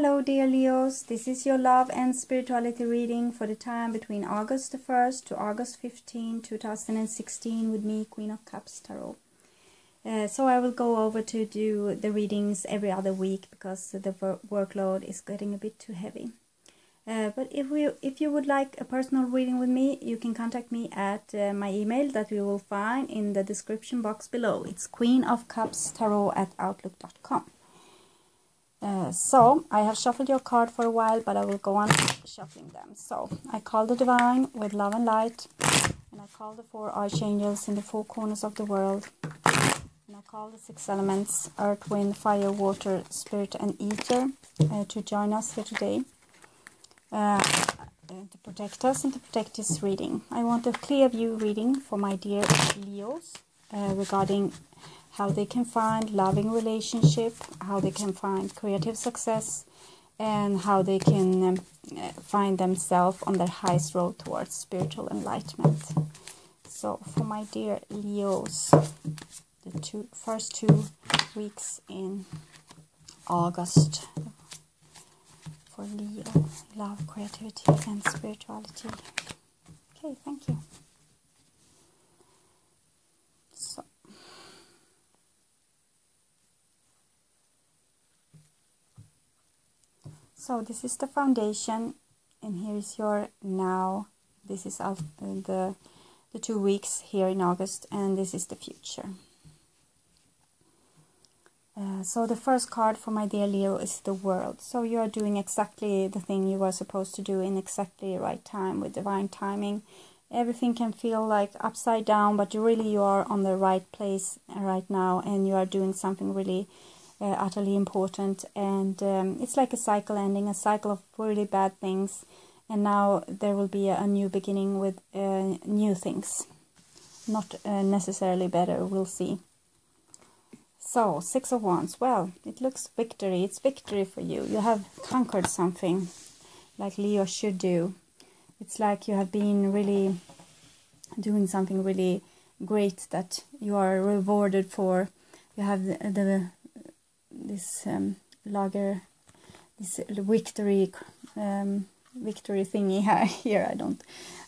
Hello dear Leos, this is your love and spirituality reading for the time between August the 1st to August 15, 2016 with me, Queen of Cups Tarot. So I will go over to do the readings every other week because the workload is getting a bit too heavy. But if you would like a personal reading with me, you can contact me at my email that you will find in the description box below. It's queenofcupstarot@outlook.com. So I have shuffled your card for a while, but I will go on shuffling them. So I call the divine with love and light, and I call the 4 archangels in the 4 corners of the world, and I call the 6 elements, earth, wind, fire, water, spirit and ether, to join us here today, to protect us and to protect this reading. I want a clear view reading for my dear Leos regarding how they can find loving relationship, how they can find creative success, and how they can find themselves on their highest road towards spiritual enlightenment. So for my dear Leos, the first 2 weeks in August for Leo, love, creativity and spirituality. Okay, thank you. So this is the foundation, and here is your now. This is the 2 weeks here in August, and this is the future. So the first card for my dear Leo is the World. So you are doing exactly the thing you were supposed to do in exactly the right time with divine timing. Everything can feel like upside down, but you are on the right place right now, and you are doing something really utterly important, and it's like a cycle ending, a cycle of really bad things, and now there will be a new beginning with new things, not necessarily better, we'll see. So 6 of Wands, well, it looks victory, it's victory for you. You have conquered something like Leo should do. It's like you have been really doing something really great that you are rewarded for. You have this lager, this victory thingy here.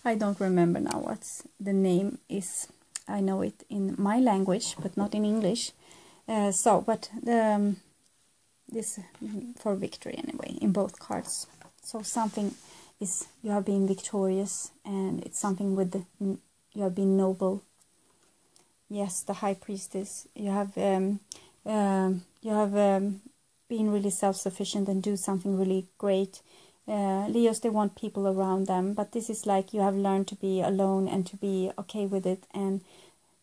I don't remember now what's the name is. I know it in my language, but not in English. But this for victory anyway in both cards. So something is, you have been victorious, and it's something with you have been noble. Yes, the High Priestess. You have been really self-sufficient and do something really great. Leos, they want people around them, but this is like you have learned to be alone and to be okay with it, and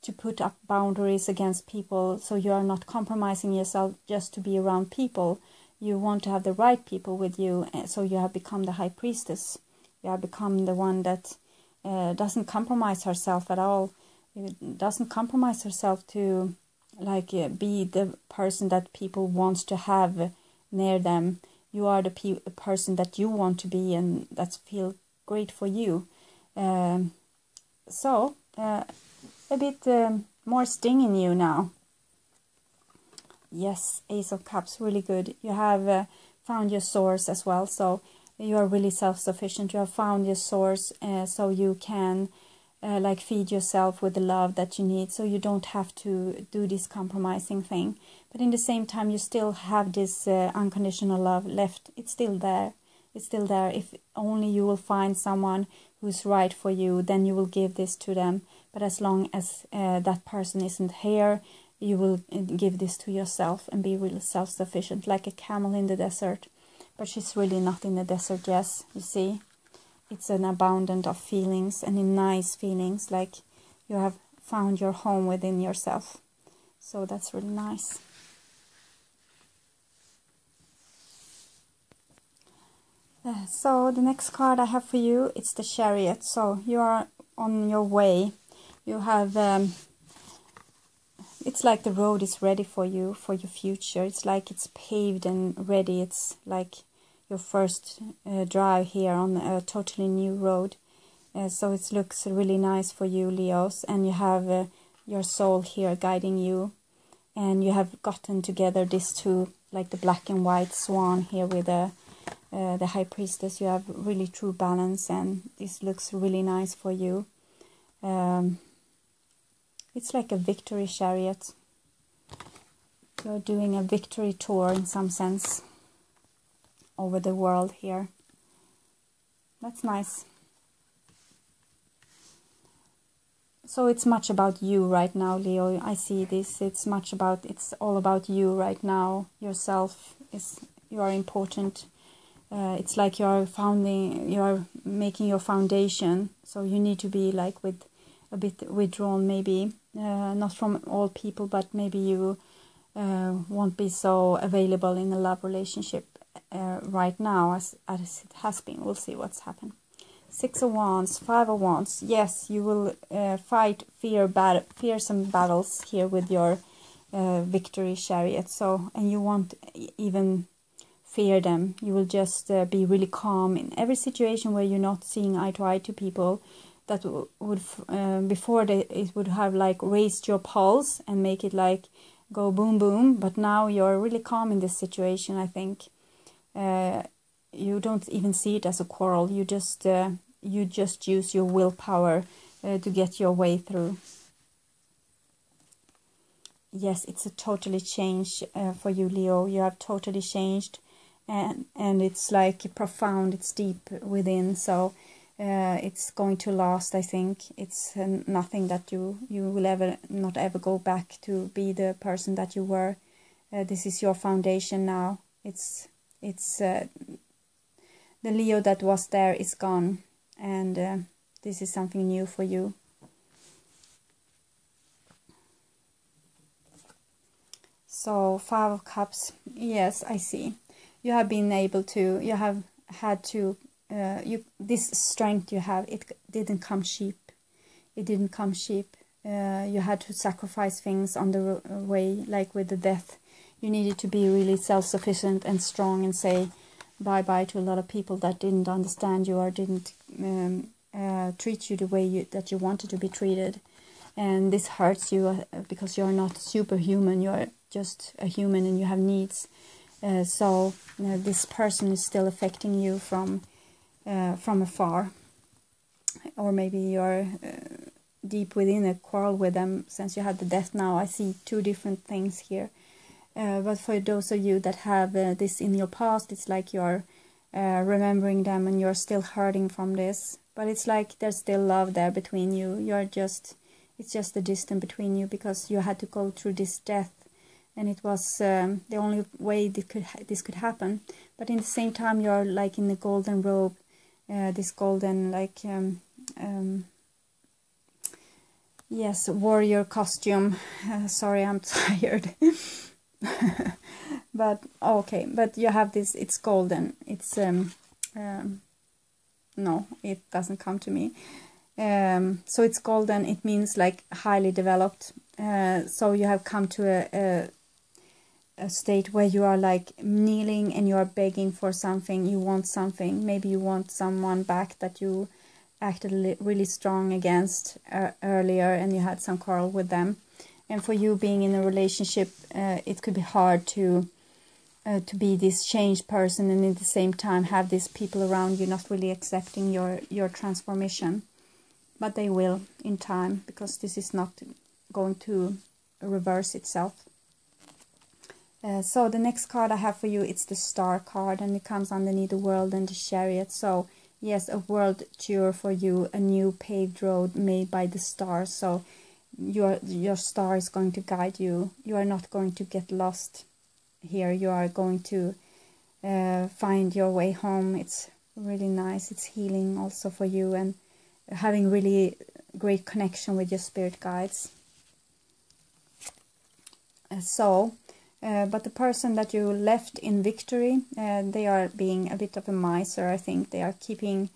to put up boundaries against people, so you are not compromising yourself just to be around people. You want to have the right people with you, so you have become the High Priestess. You have become the one that doesn't compromise herself at all. It doesn't compromise herself to be the person that people want to have near them. You are the person that you want to be, and that feels great for you. A bit more sting in you now. Yes, Ace of Cups, really good. You have found your source as well, so you are really self-sufficient. You have found your source, so you can feed yourself with the love that you need, so you don't have to do this compromising thing. But in the same time, you still have this unconditional love left. It's still there. It's still there. If only you will find someone who's right for you, then you will give this to them. But as long as that person isn't here, you will give this to yourself and be really self-sufficient, like a camel in the desert. But she's really not in the desert, yes, you see. It's an abundance of feelings, and in nice feelings, like you have found your home within yourself. So that's really nice. So the next card I have for you, it's the Chariot. So you are on your way. You have, it's like the road is ready for you, for your future. It's like it's paved and ready. It's like your first drive here on a totally new road. So it looks really nice for you, Leos. And you have your soul here guiding you. And you have gotten together these 2 like the black and white swan here with the High Priestess. You have really true balance, and this looks really nice for you. It's like a victory chariot. You're doing a victory tour in some sense over the world here. That's nice. So it's much about you right now, Leo. I see this. It's all about you right now. Yourself you are important. It's like you're making your foundation. So you need to be like with a bit withdrawn, maybe not from all people, but maybe you won't be so available in a love relationship right now as it has been. We'll see what's happened. 6 of Wands, 5 of Wands. Yes, you will fight fearsome battles here with your victory chariot. So, and you won't even fear them. You will just be really calm in every situation where you're not seeing eye to eye to people. That would before it would have like raised your pulse and make it like go boom boom. But now you're really calm in this situation. I think. You don't even see it as a quarrel. You just use your willpower to get your way through. Yes, it's a totally change for you, Leo. You have totally changed, and it's like profound. It's deep within. So it's going to last. I think it's nothing that you will not ever go back to be the person that you were. This is your foundation now. It's the Leo that was there is gone, and this is something new for you. So 5 of Cups. Yes, I see. You have been able to. You have had to. This strength you have. It didn't come cheap. It didn't come cheap. You had to sacrifice things on the way, like with the death. You needed to be really self-sufficient and strong and say bye-bye to a lot of people that didn't understand you or didn't treat you the way that you wanted to be treated. And this hurts you because you're not superhuman. You're just a human and you have needs. So this person is still affecting you from afar. Or maybe you're deep within a quarrel with them since you had the death now. I see 2 different things here. But for those of you that have this in your past, it's like you're remembering them and you're still hurting from this. But it's like there's still love there between you. It's just the distance between you because you had to go through this death. And it was the only way this could happen. But in the same time, you're like in the golden robe. This golden, like, yes, warrior costume. Sorry, I'm tired. But okay, but you have this, it's golden, it's no, it doesn't come to me. So it's golden, it means like highly developed. So you have come to a state where you are like kneeling and you are begging for something. You want something, maybe you want someone back that you acted really strong against earlier and you had some quarrel with them. And for you being in a relationship, it could be hard to be this changed person and at the same time have these people around you not really accepting your transformation. But they will in time, because this is not going to reverse itself. So the next card I have for you, it's the Star card, and it comes underneath the World and the Chariot. So yes, a world tour for you, a new paved road made by the stars. So your star is going to guide you. You are not going to get lost here. You are going to find your way home. It's really nice. It's healing also for you and having really great connection with your spirit guides. But the person that you left in victory, they are being a bit of a miser. I think they are keeping,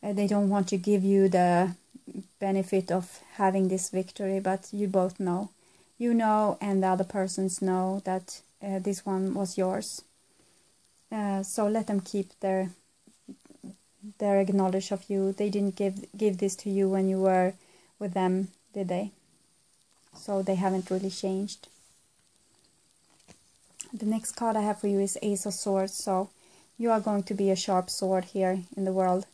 they don't want to give you the benefit of having this victory, but you both know. You know, and the other persons know that this one was yours. So let them keep their acknowledge of you. They didn't give this to you when you were with them, did they? So they haven't really changed. the next card I have for you is Ace of Swords. So you are going to be a sharp sword here in the world.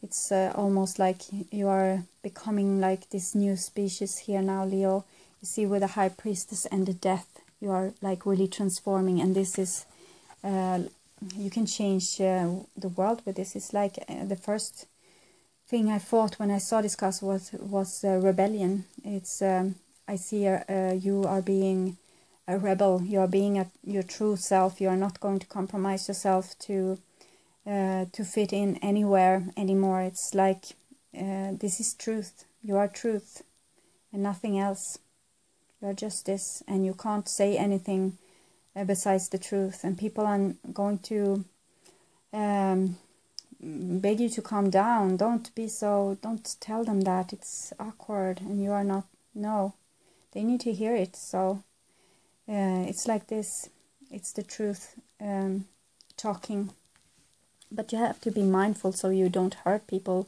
It's almost like you are becoming like this new species here now, Leo. You see, with the High Priestess and the Death, you are like really transforming, and this is you can change the world with this. It's like the first thing I thought when I saw this card was rebellion. It's I see you are being a rebel. You are being your true self. You are not going to compromise yourself to fit in anywhere anymore. It's like this is truth. You are truth and nothing else. You are just this, and you can't say anything besides the truth. And people are going to beg you to calm down. Don't tell them that it's awkward and you are not. No, they need to hear it. So it's like this. It's the truth talking. But you have to be mindful so you don't hurt people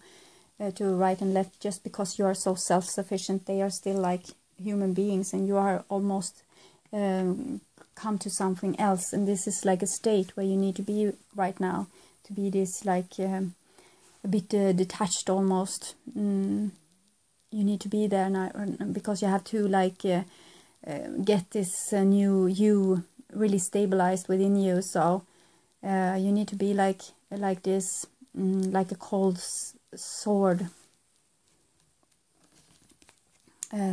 to right and left just because you are so self-sufficient. They are still like human beings, and you are almost come to something else. And this is like a state where you need to be right now, to be this like a bit detached almost. You need to be there now because you have to like get this new you really stabilized within you. So you need to be like this, like a cold sword.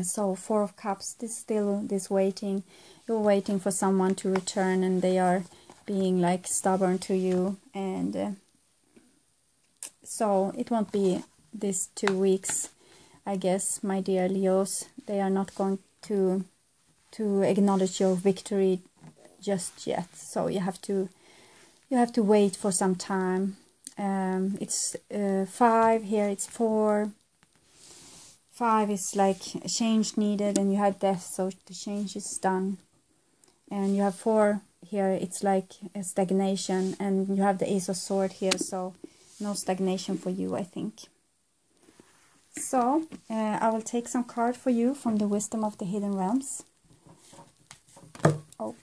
So 4 of Cups, this waiting. You're waiting for someone to return, and they are being like stubborn to you, and so it won't be this 2 weeks, I guess, my dear Leos. They are not going to acknowledge your victory just yet. So you have to wait for some time. It's 5 here. It's 4. 5 is like change needed, and you have Death, so the change is done. And you have 4 here. It's like a stagnation, and you have the Ace of Swords here, so no stagnation for you, I think. So I will take some card for you from the Wisdom of the Hidden Realms. Oh.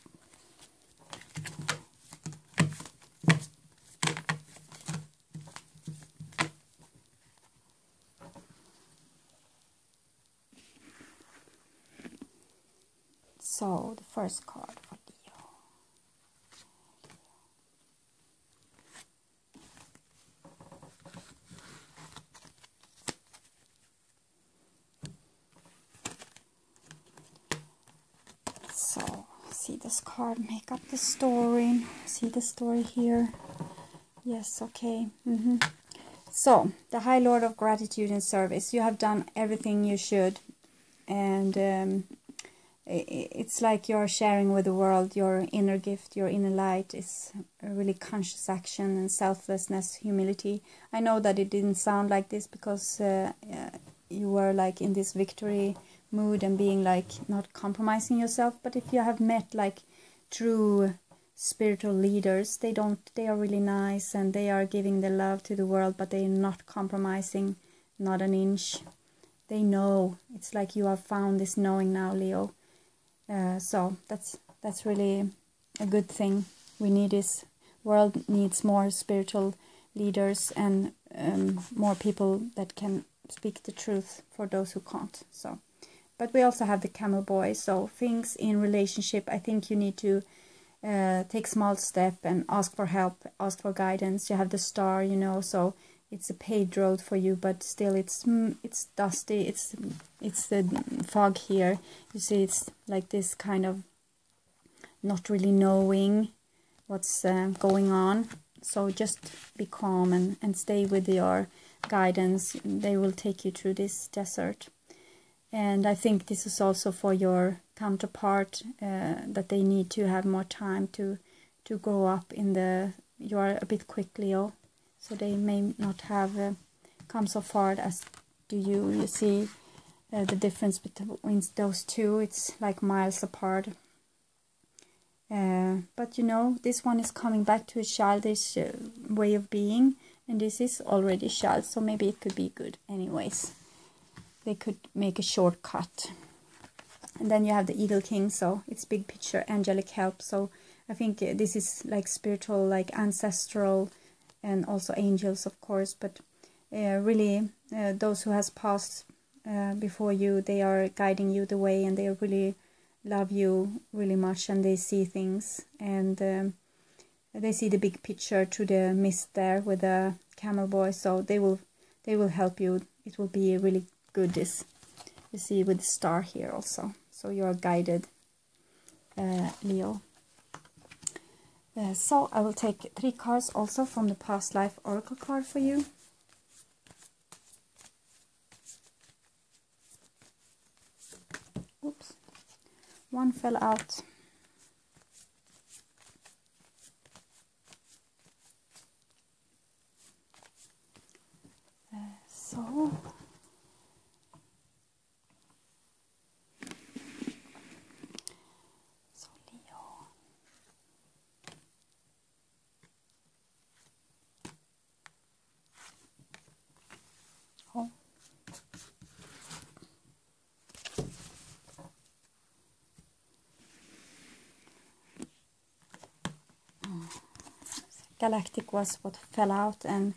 So the first card for Leo. So see this card, make up the story. See the story here. Yes, okay. So the High Lord of Gratitude and Service. You have done everything you should, and it's like you're sharing with the world your inner gift, your inner light. Is a really conscious action and selflessness, humility. I know that it didn't sound like this because you were like in this victory mood and being like not compromising yourself. But if you have met like true spiritual leaders, they are really nice, and they are giving the love to the world, but they're not compromising, not an inch. They know. It's like you have found this knowing now, Leo. So that's really a good thing. We need this world needs more spiritual leaders and more people that can speak the truth for those who can't. So, but we also have the Camel Boy. So things in relationship, I think you need to take small step and ask for help, ask for guidance. You have the Star, you know, so it's a paved road for you, but still it's dusty. It's the fog here. You see, it's like this kind of not really knowing what's going on. So just be calm and stay with your guidance. They will take you through this desert. And I think this is also for your counterpart, that they need to have more time to grow up in the... You are a bit quick, Leo, so they may not have come so far as do you. You see the difference between those two. It's like miles apart. But you know, this one is coming back to a childish way of being, and this is already child, so maybe it could be good anyways. They could make a shortcut. And then you have the Eagle King, so it's big picture, angelic help. So I think this is like spiritual, like ancestral, and also angels, of course, but really those who has passed before you, they are guiding you the way, and they really love you really much, and they see things, and they see the big picture through the mist there with the camel boy, so they will help you. It will be really good, this you see with the star here also, so you are guided, Leo. So I will take 3 cards also from the past life oracle card for you. Oops, one fell out. So Leo. Oh. Galactic was what fell out, and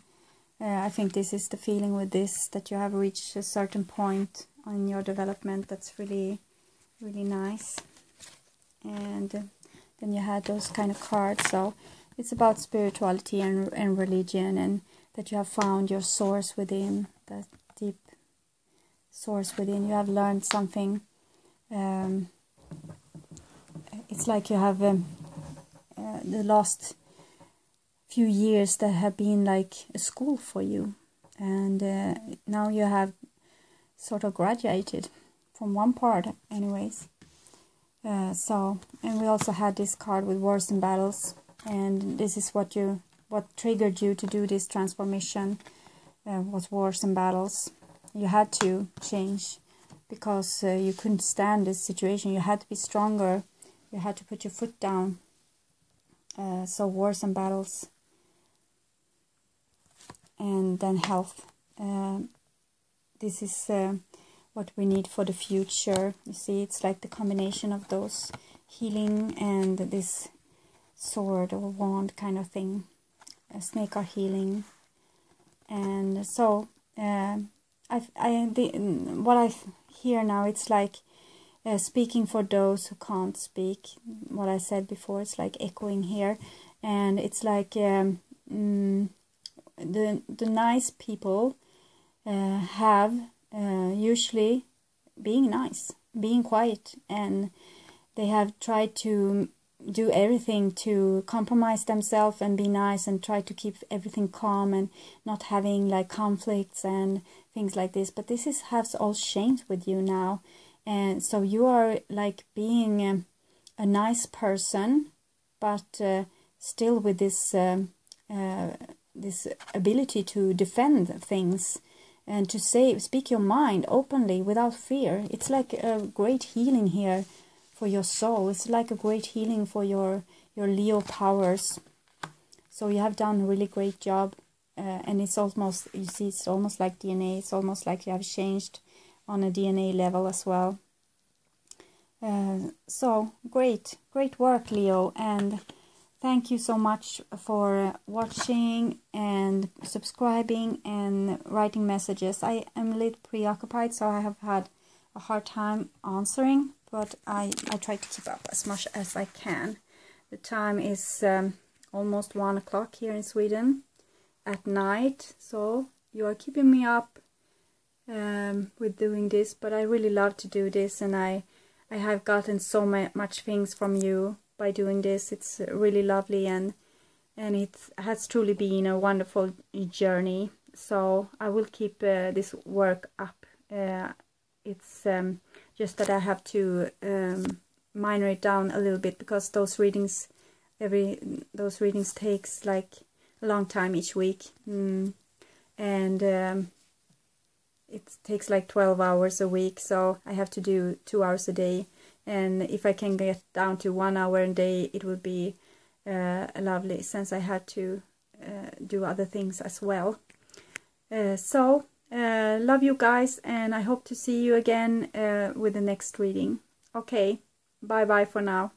I think this is the feeling with this, that you have reached a certain point in your development that's really, really nice. And then you had those kind of cards, so it's about spirituality and religion, and that you have found your source within, that deep source within. You have learned something. It's like you have the last few years that have been like a school for you, and now you have sort of graduated from one part anyways. So, and we also had this card with wars and battles, and this is what triggered you to do this transformation, was wars and battles. You had to change because you couldn't stand this situation. You had to be stronger. You had to put your foot down. So wars and battles. And then health. This is what we need for the future. You see, it's like the combination of those, healing and this sword or wand kind of thing. Snake are healing. And so what I hear now, it's like speaking for those who can't speak. What I said before, it's like echoing here, and it's like the nice people have usually being nice, being quiet, and they have tried to do everything to compromise themselves and be nice and try to keep everything calm and not having like conflicts and things like this. But this has all changed with you now, and so you are like being a nice person, but still with this this ability to defend things and to speak your mind openly without fear. It's like a great healing here for your soul. It's like a great healing for your Leo powers. So you have done a really great job, and it's almost, you see, it's almost like DNA. It's almost like you have changed on a DNA level as well. So great work, Leo, and thank you so much for watching and subscribing and writing messages. I am a little preoccupied, so I have had a hard time answering, but I try to keep up as much as I can. The time is almost 1 o'clock here in Sweden at night, so you are keeping me up with doing this, but I really love to do this, and I have gotten so much things from you by doing this. It's really lovely, and it has truly been a wonderful journey. So I will keep this work up. It's just that I have to minor it down a little bit, because those readings takes like a long time each week, and it takes like 12 hours a week, so I have to do 2 hours a day. And if I can get down to 1 hour a day, it would be lovely, since I had to do other things as well. So love you guys, and I hope to see you again with the next reading. Okay, bye bye for now.